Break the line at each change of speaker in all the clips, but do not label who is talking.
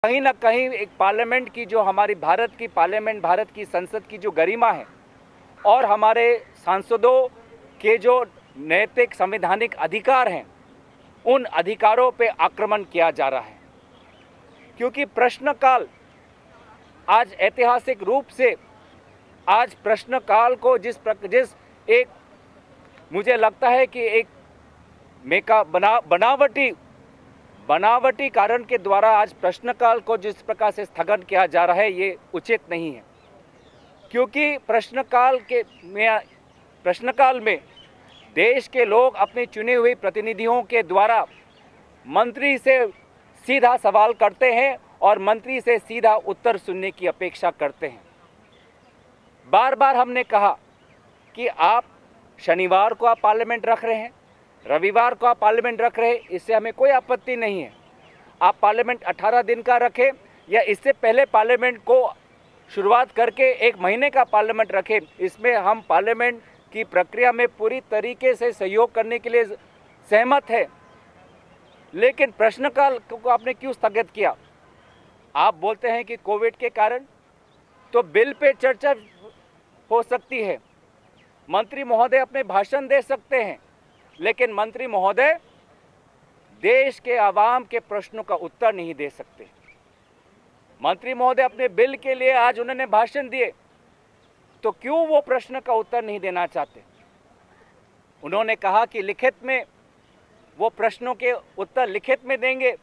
कहीं ना कहीं एक पार्लियामेंट की जो हमारी भारत की पार्लियामेंट, भारत की संसद की जो गरिमा है और हमारे सांसदों के जो नैतिक संवैधानिक अधिकार हैं, उन अधिकारों पे आक्रमण किया जा रहा है। क्योंकि प्रश्नकाल आज ऐतिहासिक रूप से आज प्रश्नकाल को जिस एक मुझे लगता है कि एक बनावटी कारण के द्वारा आज प्रश्नकाल को जिस प्रकार से स्थगन किया जा रहा है, ये उचित नहीं है। क्योंकि प्रश्नकाल में देश के लोग अपने चुने हुए प्रतिनिधियों के द्वारा मंत्री से सीधा सवाल करते हैं और मंत्री से सीधा उत्तर सुनने की अपेक्षा करते हैं। बार बार हमने कहा कि आप शनिवार को आप पार्लियामेंट रख रहे हैं, रविवार को आप पार्लियामेंट रख रहे हैं, इससे हमें कोई आपत्ति नहीं है। आप पार्लियामेंट 18 दिन का रखें या इससे पहले पार्लियामेंट को शुरुआत करके 1 महीने का पार्लियामेंट रखें, इसमें हम पार्लियामेंट की प्रक्रिया में पूरी तरीके से सहयोग करने के लिए सहमत है। लेकिन प्रश्नकाल को आपने क्यों स्थगित किया? आप बोलते हैं कि कोविड के कारण, तो बिल पे चर्चा हो सकती है, मंत्री महोदय अपने भाषण दे सकते हैं, लेकिन मंत्री महोदय देश के आवाम के प्रश्नों का उत्तर नहीं दे सकते। मंत्री महोदय अपने बिल के लिए आज उन्होंने भाषण दिए, तो क्यों वो प्रश्न का उत्तर नहीं देना चाहते? उन्होंने कहा कि लिखित में वो प्रश्नों के उत्तर लिखित में देंगे,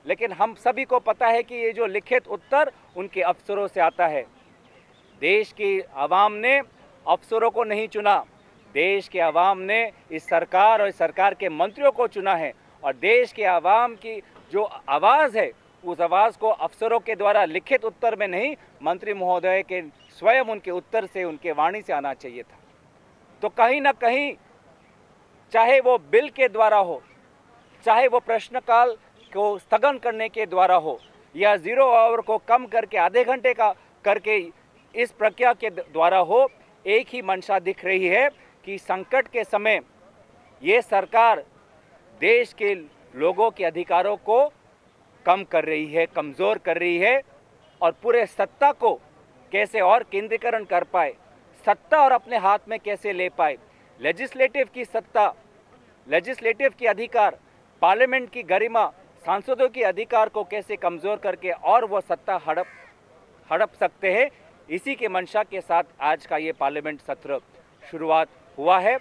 लेकिन हम सभी को पता है कि ये जो लिखित उत्तर उनके अफसरों से आता है। देश की आवाम ने अफसरों को नहीं चुना, देश के आवाम ने इस सरकार और इस सरकार के मंत्रियों को चुना है, और देश के आवाम की जो आवाज़ है उस आवाज़ को अफसरों के द्वारा लिखित उत्तर में नहीं, मंत्री महोदय के स्वयं उनके उत्तर से, उनके वाणी से आना चाहिए था। तो कहीं ना कहीं चाहे वो बिल के द्वारा हो, चाहे वो प्रश्नकाल को स्थगन करने के द्वारा हो, या 0 आवर को कम करके आधे घंटे का करके इस प्रक्रिया के द्वारा हो, एक ही मंशा दिख रही है कि संकट के समय ये सरकार देश के लोगों के अधिकारों को कम कर रही है, कमज़ोर कर रही है, और पूरे सत्ता को कैसे और केंद्रीकरण कर पाए, सत्ता और अपने हाथ में कैसे ले पाए, लेजिस्लेटिव की सत्ता, लेजिस्लेटिव की अधिकार, पार्लियामेंट की गरिमा, सांसदों के अधिकार को कैसे कमज़ोर करके और वो सत्ता हड़प सकते हैं, इसी के मंशा के साथ आज का ये पार्लियामेंट सत्र शुरुआत हुआ है।